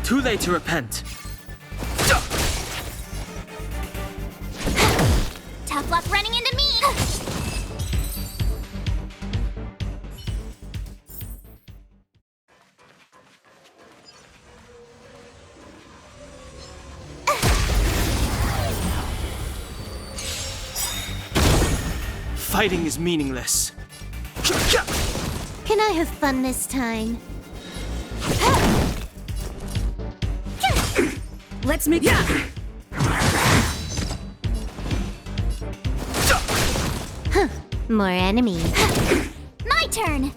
Too late to repent. Tough luck running into me! Fighting is meaningless. Can I have fun this time? Let's make More enemies. My turn!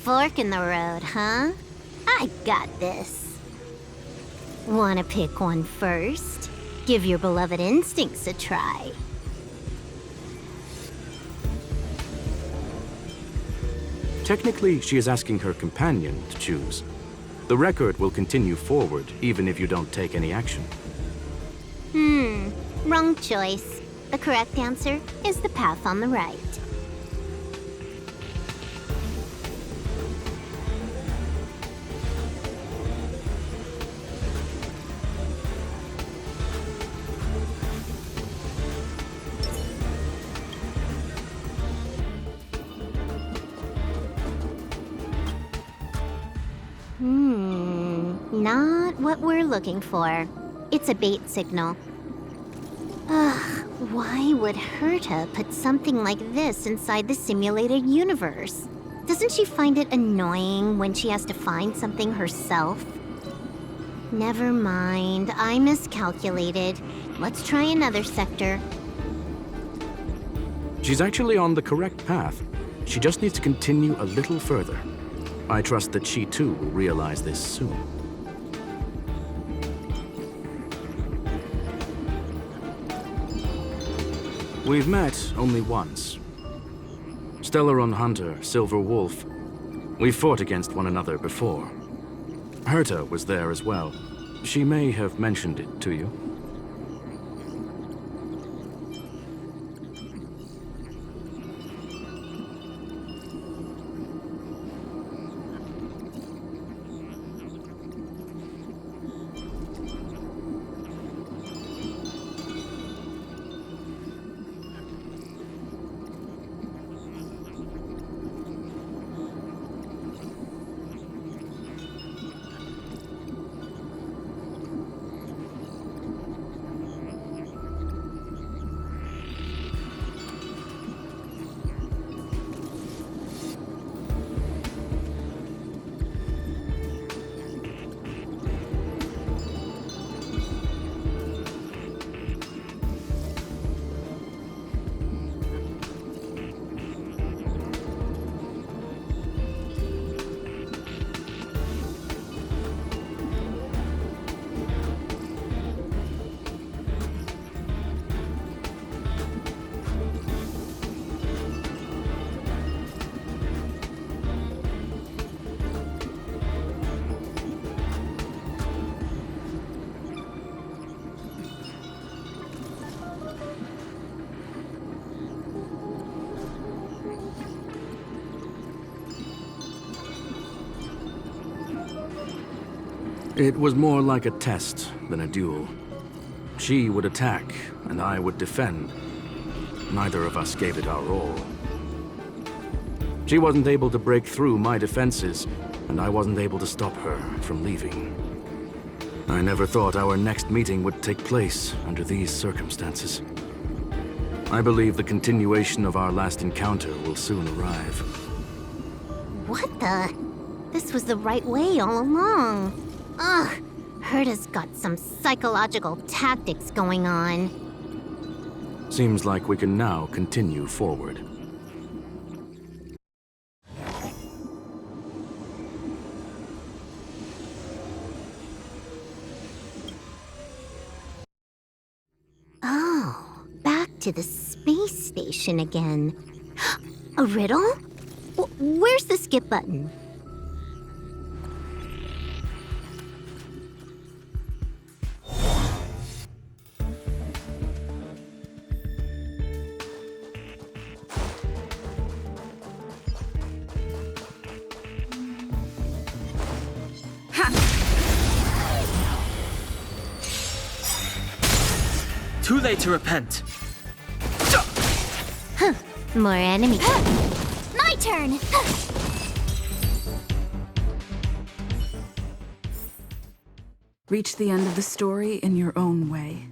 Fork in the road, huh? I got this. Wanna pick one first? Give your beloved instincts a try. Technically, she is asking her companion to choose. The record will continue forward, even if you don't take any action. Wrong choice. The correct answer is the path on the right. Not what we're looking for. It's a bait signal. Ugh, why would Herta put something like this inside the simulated universe? Doesn't she find it annoying when she has to find something herself? Never mind, I miscalculated. Let's try another sector. She's actually on the correct path. She just needs to continue a little further. I trust that she too will realize this soon. We've met only once. Stellaron Hunter, Silver Wolf. We've fought against one another before. Herta was there as well. She may have mentioned it to you. It was more like a test than a duel. She would attack, and I would defend. Neither of us gave it our all. She wasn't able to break through my defenses, and I wasn't able to stop her from leaving. I never thought our next meeting would take place under these circumstances. I believe the continuation of our last encounter will soon arrive. What the? This was the right way all along. Ugh, Herta's got some psychological tactics going on. Seems like we can now continue forward. Oh, back to the space station again. A riddle? Where's the skip button? Too late to repent. More enemies. My turn! Reach the end of the story in your own way.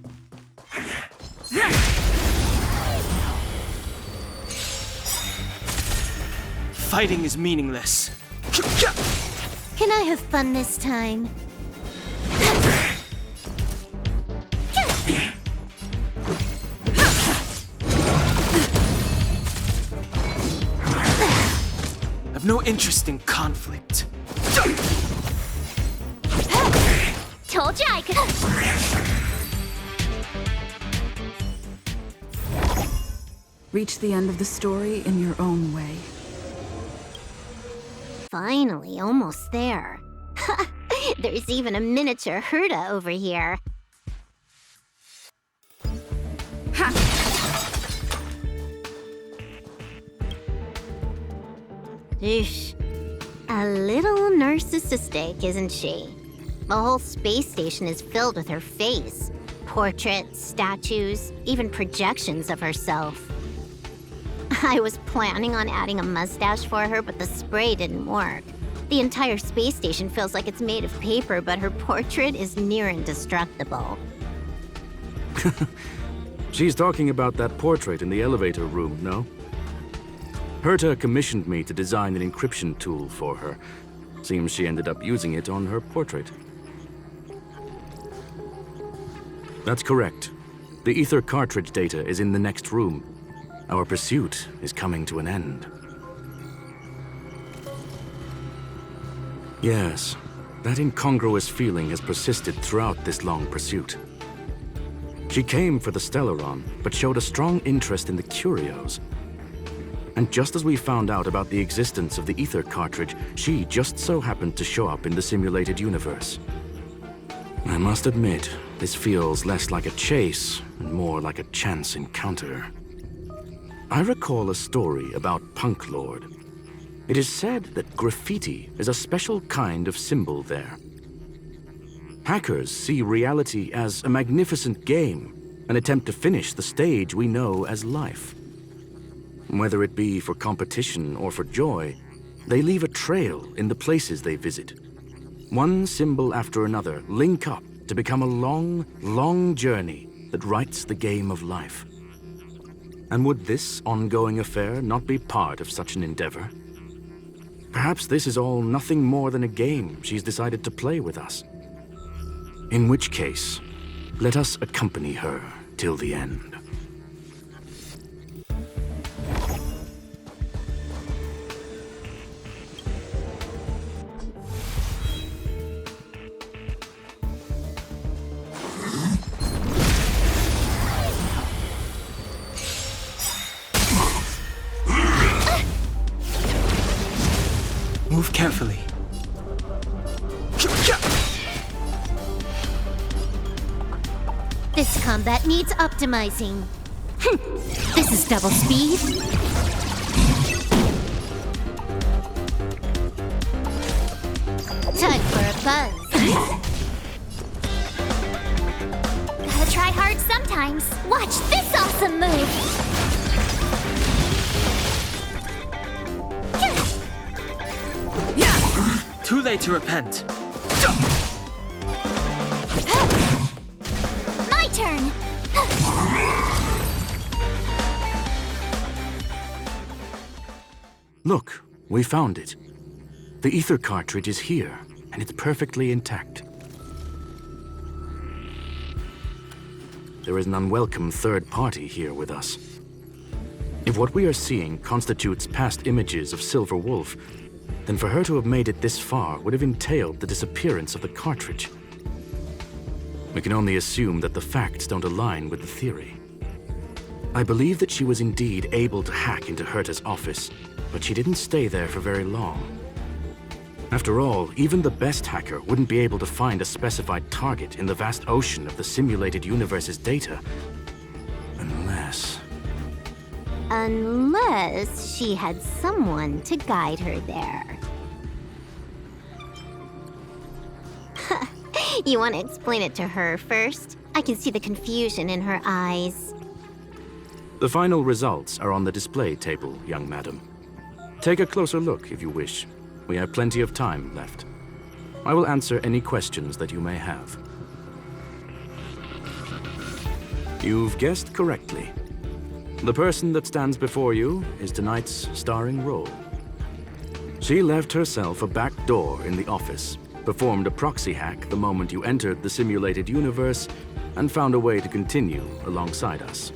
Fighting is meaningless. Can I have fun this time? I've no interest in conflict. Told you I could. Reach the end of the story in your own way. Finally, almost there. There's even a miniature Herta over here. Eesh. A little narcissistic, isn't she? The whole space station is filled with her face. Portraits, statues, even projections of herself. I was planning on adding a mustache for her, but the spray didn't work. The entire space station feels like it's made of paper, but her portrait is near indestructible. She's talking about that portrait in the elevator room, no? Herta commissioned me to design an encryption tool for her. Seems she ended up using it on her portrait. That's correct. The ether cartridge data is in the next room. Our pursuit is coming to an end. Yes, that incongruous feeling has persisted throughout this long pursuit. She came for the Stellaron, but showed a strong interest in the curios. And just as we found out about the existence of the ether cartridge, she just so happened to show up in the simulated universe. I must admit, this feels less like a chase and more like a chance encounter. I recall a story about Punk Lord. It is said that graffiti is a special kind of symbol there. Hackers see reality as a magnificent game, an attempt to finish the stage we know as life. Whether it be for competition or for joy, they leave a trail in the places they visit. One symbol after another link up to become a long, long journey that writes the game of life. And would this ongoing affair not be part of such an endeavor? Perhaps this is all nothing more than a game she's decided to play with us. In which case, let us accompany her till the end. Move carefully. This combat needs optimizing. This is double speed. Time for a buzz. Gotta try hard sometimes. Watch this awesome move! Too late to repent. My turn! Look, we found it. The ether cartridge is here, and it's perfectly intact. There is an unwelcome third party here with us. If what we are seeing constitutes past images of Silver Wolf, then for her to have made it this far would have entailed the disappearance of the cartridge. We can only assume that the facts don't align with the theory. I believe that she was indeed able to hack into Herta's office, but she didn't stay there for very long. After all, even the best hacker wouldn't be able to find a specified target in the vast ocean of the simulated universe's data. Unless she had someone to guide her there. You want to explain it to her first? I can see the confusion in her eyes. The final results are on the display table, young madam. Take a closer look if you wish. We have plenty of time left. I will answer any questions that you may have. You've guessed correctly. The person that stands before you is tonight's starring role. She left herself a back door in the office, performed a proxy hack the moment you entered the simulated universe, and found a way to continue alongside us.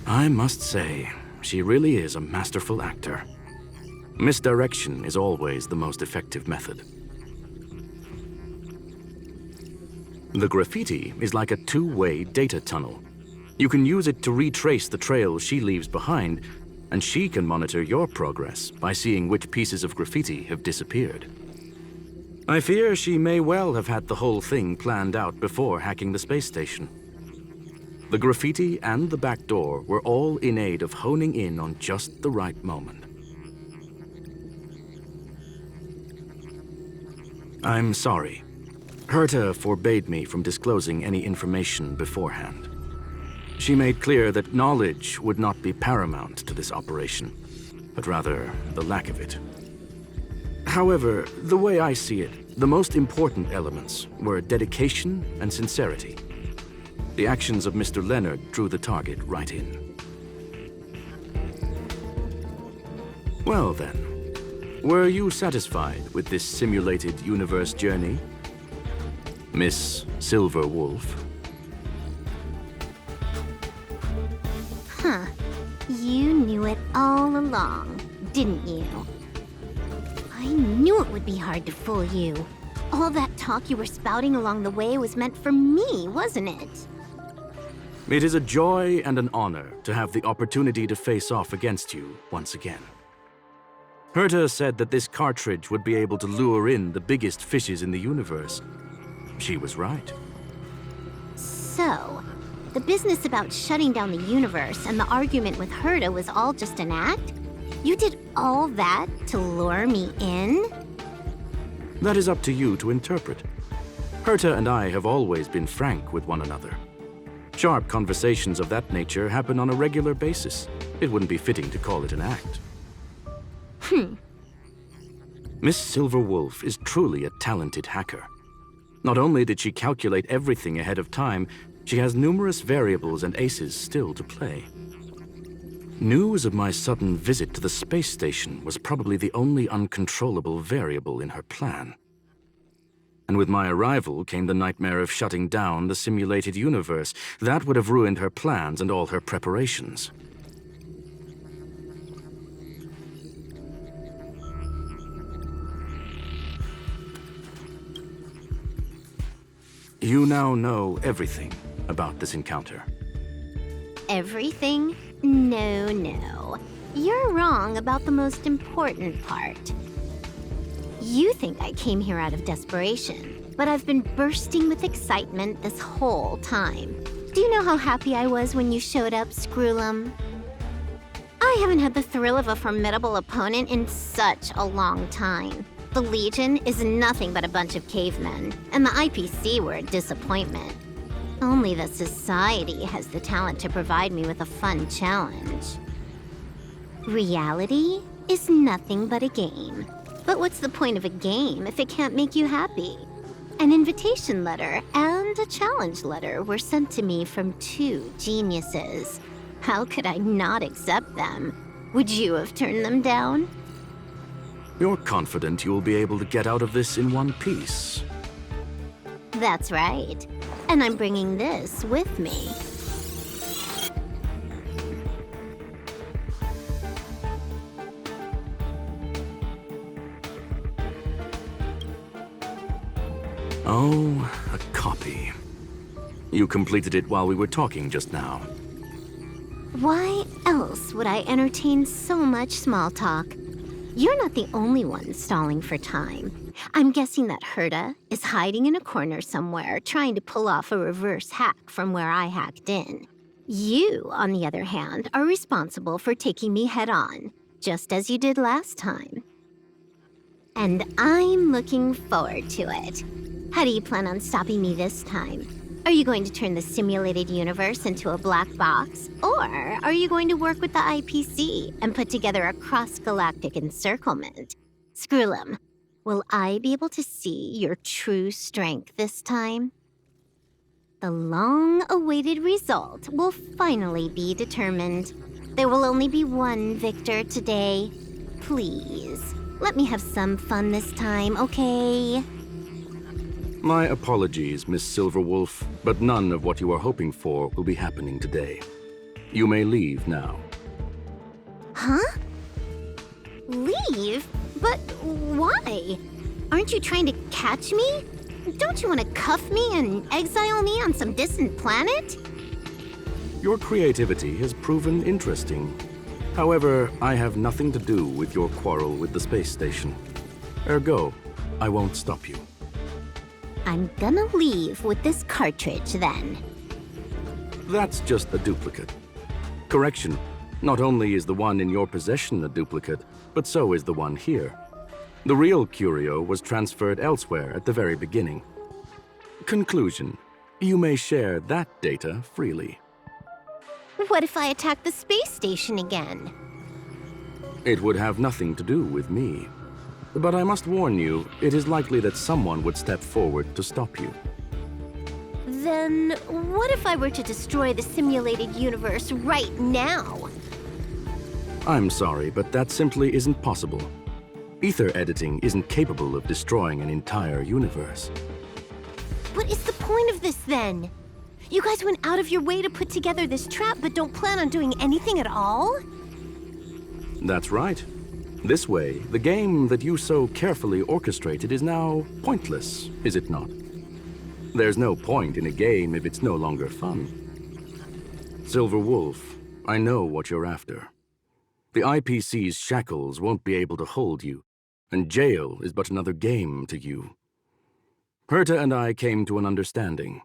I must say, she really is a masterful actor. Misdirection is always the most effective method. The graffiti is like a two-way data tunnel. You can use it to retrace the trail she leaves behind, and she can monitor your progress by seeing which pieces of graffiti have disappeared. I fear she may well have had the whole thing planned out before hacking the space station. The graffiti and the back door were all in aid of honing in on just the right moment. I'm sorry. Herta forbade me from disclosing any information beforehand. She made clear that knowledge would not be paramount to this operation, but rather the lack of it. However, the way I see it, the most important elements were dedication and sincerity. The actions of Mr. Leonard drew the target right in. Well then, were you satisfied with this simulated universe journey, Miss Silver Wolf? Huh. You knew it all along, didn't you? I knew it would be hard to fool you. All that talk you were spouting along the way was meant for me, wasn't it? It is a joy and an honor to have the opportunity to face off against you once again. Herta said that this cartridge would be able to lure in the biggest fishes in the universe. She was right. So, the business about shutting down the universe and the argument with Herta was all just an act? You did all that to lure me in? That is up to you to interpret. Herta and I have always been frank with one another. Sharp conversations of that nature happen on a regular basis. It wouldn't be fitting to call it an act. Miss Silver Wolf is truly a talented hacker. Not only did she calculate everything ahead of time, she has numerous variables and aces still to play. News of my sudden visit to the space station was probably the only uncontrollable variable in her plan. And with my arrival came the nightmare of shutting down the simulated universe. That would have ruined her plans and all her preparations. You now know everything about this encounter. Everything? No. You're wrong about the most important part. You think I came here out of desperation, but I've been bursting with excitement this whole time. Do you know how happy I was when you showed up, Screwlum? I haven't had the thrill of a formidable opponent in such a long time. The Legion is nothing but a bunch of cavemen, and the IPC were a disappointment. Only the Society has the talent to provide me with a fun challenge. Reality is nothing but a game. But what's the point of a game if it can't make you happy? An invitation letter and a challenge letter were sent to me from two geniuses. How could I not accept them? Would you have turned them down? You're confident you'll be able to get out of this in one piece. That's right. And I'm bringing this with me. Oh, a copy. You completed it while we were talking just now. Why else would I entertain so much small talk? You're not the only one stalling for time. I'm guessing that Herta is hiding in a corner somewhere trying to pull off a reverse hack from where I hacked in. You, on the other hand, are responsible for taking me head-on, just as you did last time. And I'm looking forward to it. How do you plan on stopping me this time? Are you going to turn the simulated universe into a black box? Or are you going to work with the IPC and put together a cross-galactic encirclement? Screw'em, will I be able to see your true strength this time? The long-awaited result will finally be determined. There will only be one victor today. Please, let me have some fun this time, okay? My apologies, Miss Silverwolf, but none of what you are hoping for will be happening today. You may leave now. Huh? Leave? But why? Aren't you trying to catch me? Don't you want to cuff me and exile me on some distant planet? Your creativity has proven interesting. However, I have nothing to do with your quarrel with the space station. Ergo, I won't stop you. I'm gonna leave with this cartridge then. That's just a duplicate. Correction, not only is the one in your possession a duplicate, but so is the one here. The real curio was transferred elsewhere at the very beginning. Conclusion, you may share that data freely. What if I attack the space station again? It would have nothing to do with me. But I must warn you, it is likely that someone would step forward to stop you. Then what if I were to destroy the simulated universe right now? I'm sorry, but that simply isn't possible. Ether editing isn't capable of destroying an entire universe. What is the point of this then? You guys went out of your way to put together this trap but don't plan on doing anything at all? That's right. This way, the game that you so carefully orchestrated is now pointless, is it not? There's no point in a game if it's no longer fun. Silver Wolf, I know what you're after. The IPC's shackles won't be able to hold you, and jail is but another game to you. Herta and I came to an understanding.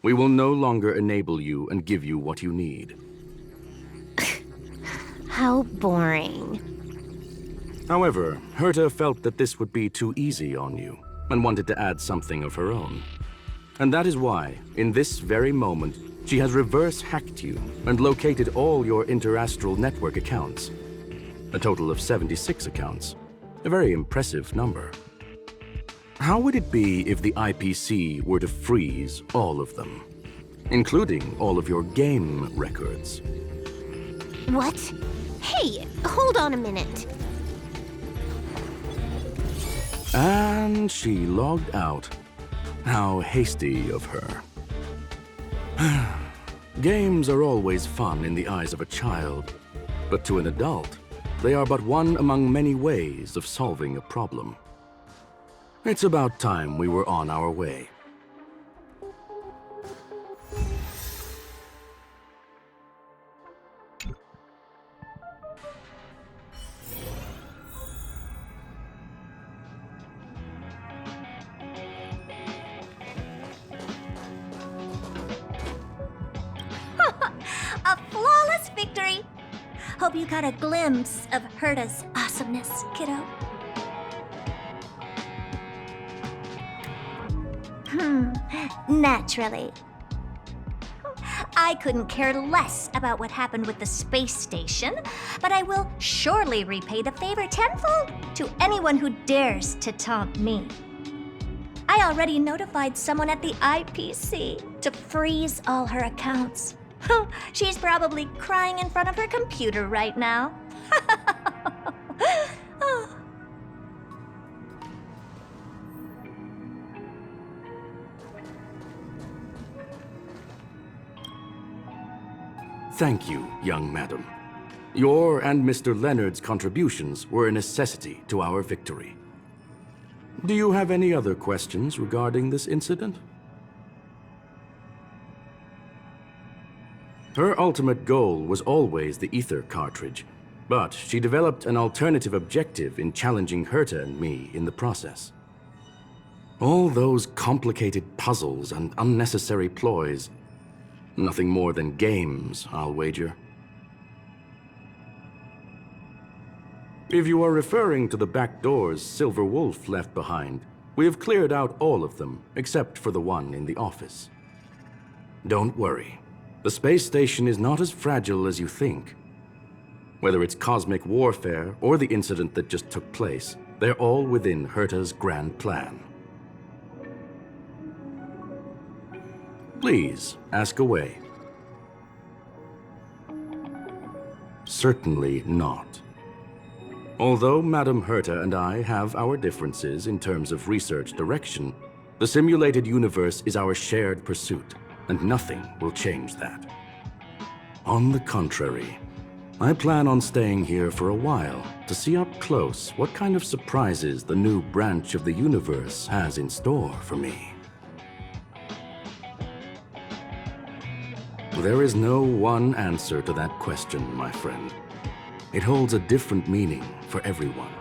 We will no longer enable you and give you what you need. How boring. However, Herta felt that this would be too easy on you, and wanted to add something of her own. And that is why, in this very moment, she has reverse-hacked you and located all your interastral network accounts. A total of 76 accounts. A very impressive number. How would it be if the IPC were to freeze all of them, including all of your game records? What? Hey, hold on a minute. And she logged out. How hasty of her. Games are always fun in the eyes of a child, but to an adult, they are but one among many ways of solving a problem. It's about time we were on our way. A flawless victory! Hope you got a glimpse of Herta's awesomeness, kiddo. Naturally. I couldn't care less about what happened with the space station, but I will surely repay the favor tenfold to anyone who dares to taunt me. I already notified someone at the IPC to freeze all her accounts. She's probably crying in front of her computer right now. Thank you, young madam. Your and Mr. Leonard's contributions were a necessity to our victory. Do you have any other questions regarding this incident? Her ultimate goal was always the ether cartridge, but she developed an alternative objective in challenging Herta and me in the process. All those complicated puzzles and unnecessary ploys, nothing more than games, I'll wager. If you are referring to the back doors Silver Wolf left behind, we have cleared out all of them, except for the one in the office. Don't worry. The space station is not as fragile as you think. Whether it's cosmic warfare or the incident that just took place, they're all within Herta's grand plan. Please, ask away. Certainly not. Although Madame Herta and I have our differences in terms of research direction, the simulated universe is our shared pursuit, and nothing will change that. On the contrary, I plan on staying here for a while to see up close what kind of surprises the new branch of the universe has in store for me. There is no one answer to that question, my friend. It holds a different meaning for everyone.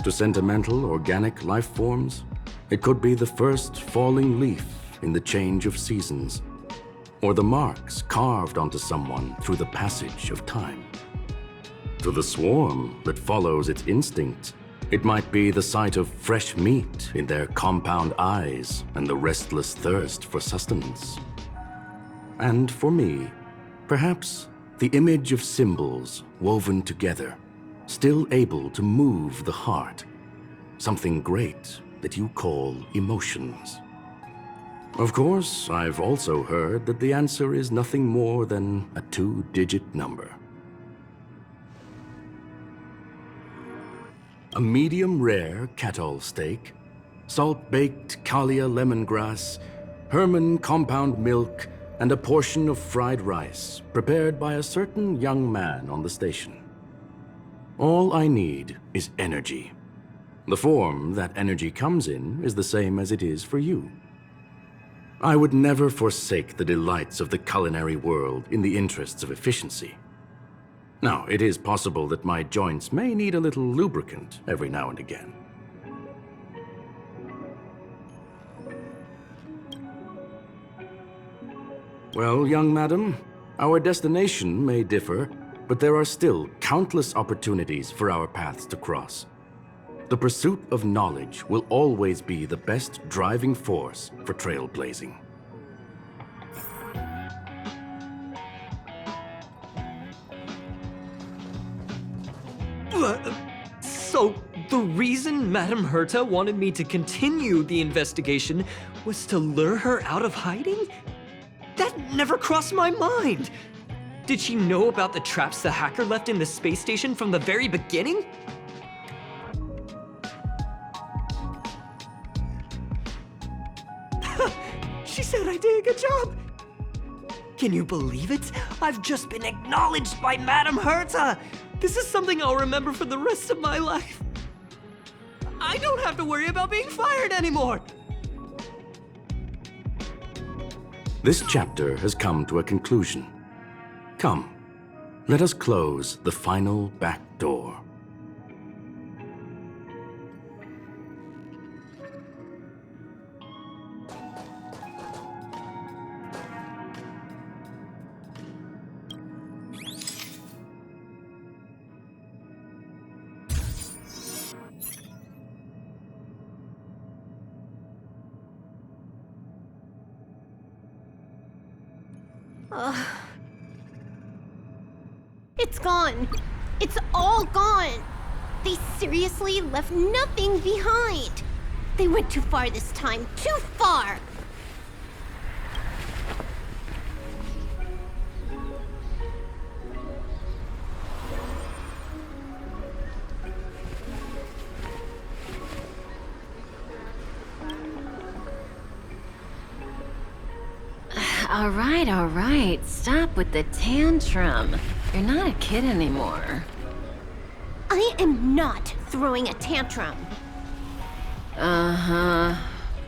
To sentimental, organic life forms, it could be the first falling leaf in the change of seasons, or the marks carved onto someone through the passage of time. To the swarm that follows its instinct, it might be the sight of fresh meat in their compound eyes and the restless thirst for sustenance. And for me, perhaps the image of symbols woven together, still able to move the heart, something great that you call emotions. Of course, I've also heard that the answer is nothing more than a 2-digit number. A medium rare Catol steak, salt-baked Kalia lemongrass, Herman compound milk, and a portion of fried rice prepared by a certain young man on the station. All I need is energy. The form that energy comes in is the same as it is for you. I would never forsake the delights of the culinary world in the interests of efficiency. Now, it is possible that my joints may need a little lubricant every now and again. Well, young madam, our destination may differ, but there are still countless opportunities for our paths to cross. The pursuit of knowledge will always be the best driving force for trailblazing. So, the reason Madame Herta wanted me to continue the investigation was to lure her out of hiding? That never crossed my mind! Did she know about the traps the hacker left in the space station from the very beginning? She said I did a good job! Can you believe it? I've just been acknowledged by Madame Herta! This is something I'll remember for the rest of my life. I don't have to worry about being fired anymore! This chapter has come to a conclusion. Come, let us close the final back door. It's gone. It's all gone. They seriously left nothing behind. They went too far this time. Too far. All right. Stop with the tantrum. You're not a kid anymore. I am not throwing a tantrum. Uh-huh.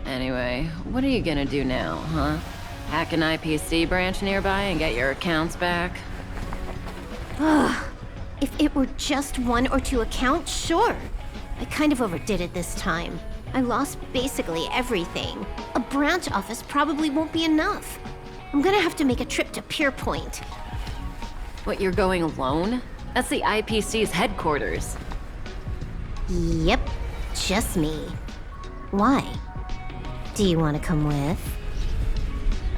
Anyway, what are you gonna do now, huh? Hack an IPC branch nearby and get your accounts back? If it were just 1 or 2 accounts, sure. I kind of overdid it this time. I lost basically everything. A branch office probably won't be enough. I'm gonna have to make a trip to Pier Point. What, you're going alone? That's the IPC's headquarters. Yep, just me. Why? Do you want to come with?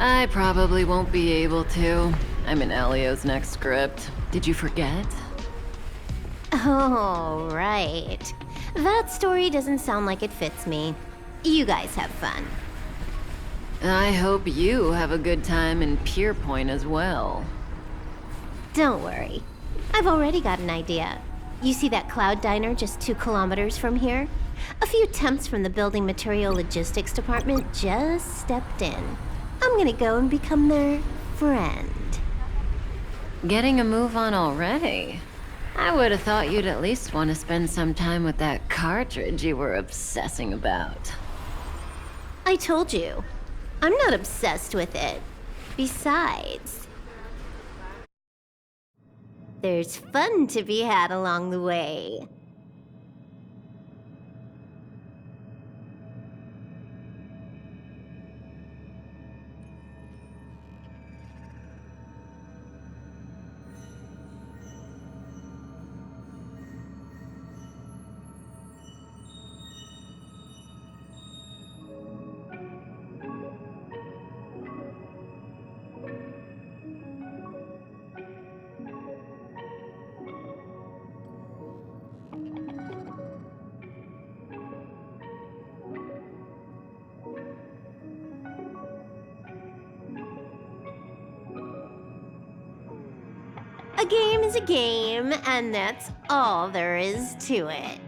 I probably won't be able to. I'm in Elio's next script. Did you forget? Oh, right. That story doesn't sound like it fits me. You guys have fun. I hope you have a good time in Pierpoint as well. Don't worry. I've already got an idea. You see that cloud diner just 2 kilometers from here? A few temps from the building material logistics department just stepped in. I'm gonna go and become their friend. Getting a move on already? I would have thought you'd at least want to spend some time with that cartridge you were obsessing about. I told you, I'm not obsessed with it. Besides, there's fun to be had along the way. A game is a game, and that's all there is to it.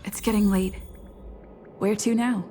It's getting late. Where to now?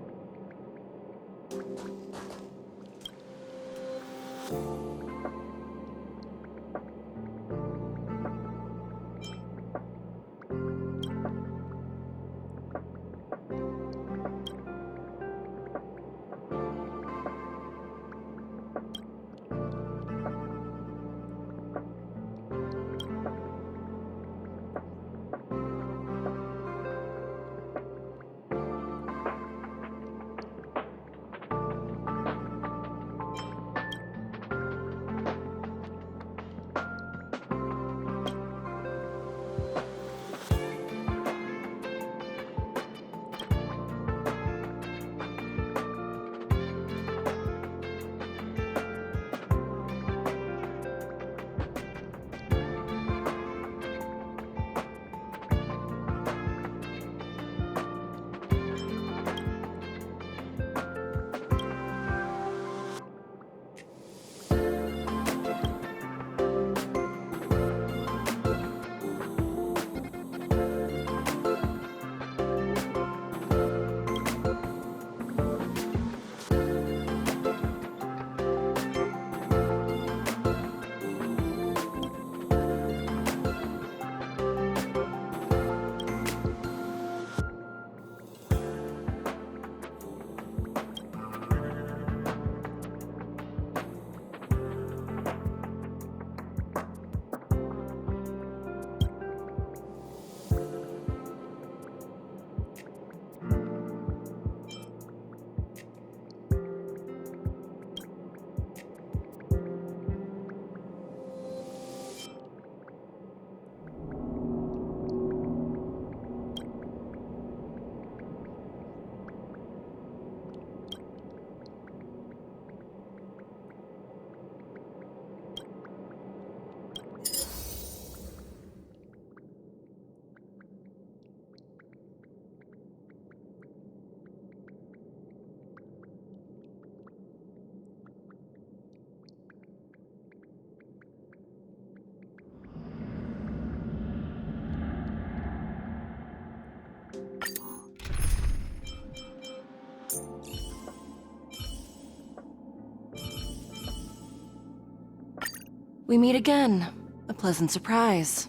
We meet again. A pleasant surprise.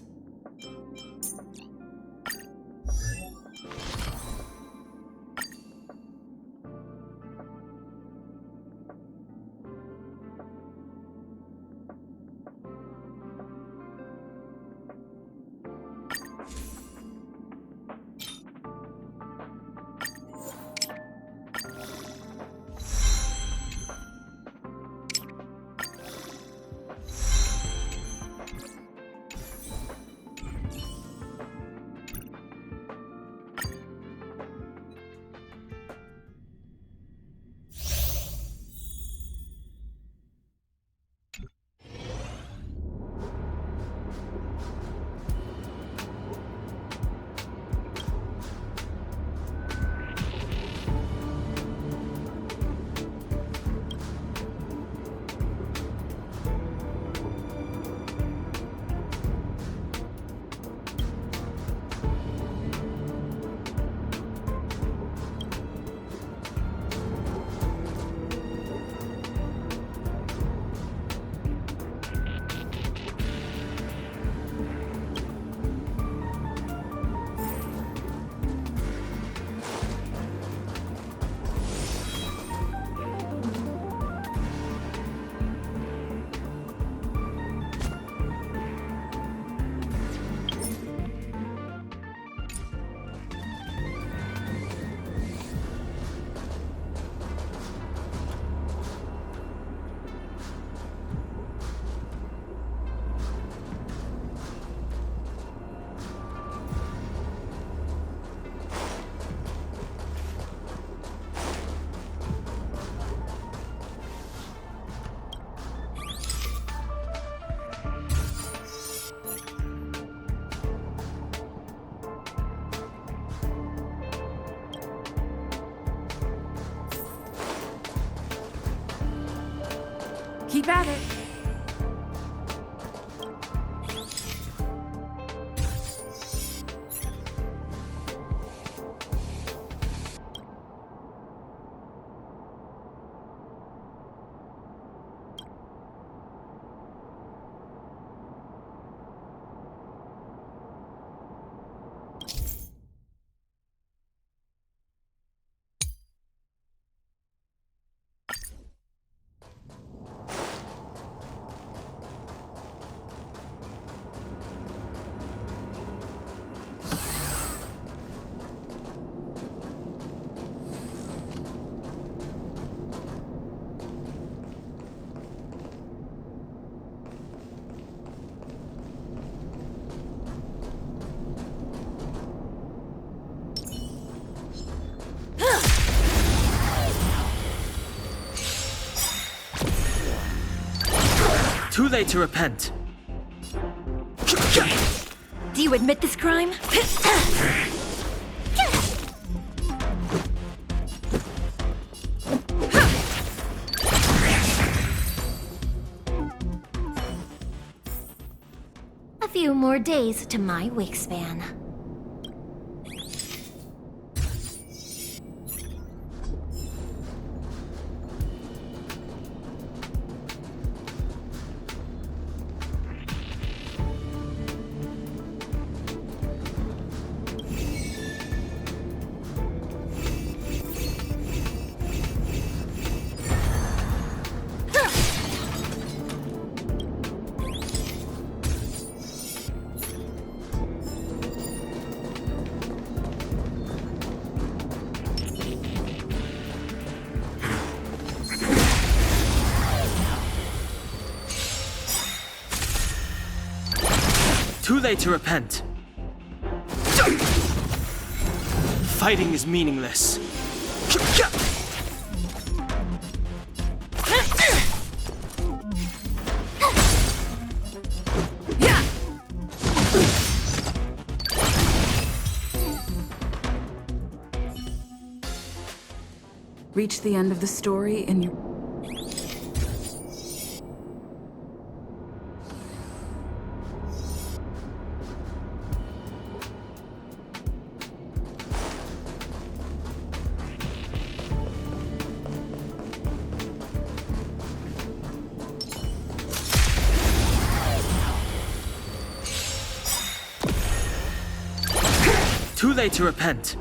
Keep at it. Too late to repent. Do you admit this crime? A few more days to my wingspan. Too late to repent. Fighting is meaningless. Reach the end of the story in your... Too late to repent.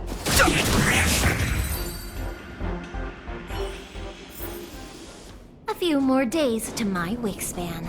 A few more days to my wingspan.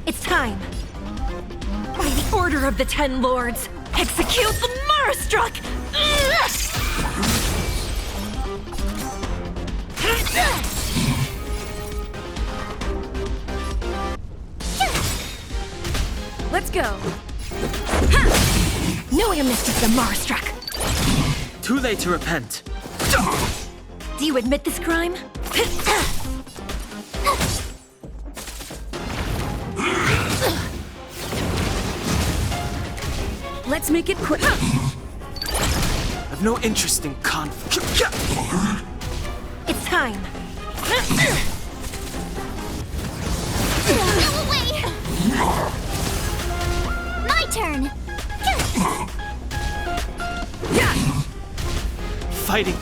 It's time! By the order of the Ten Lords, execute the Marastruck! Let's go! No way I missed it, the Marastruck! Too late to repent. Do you admit this crime? Let's make it quick. I've no interest in conflict. It's time! Go away! My turn! Fighting.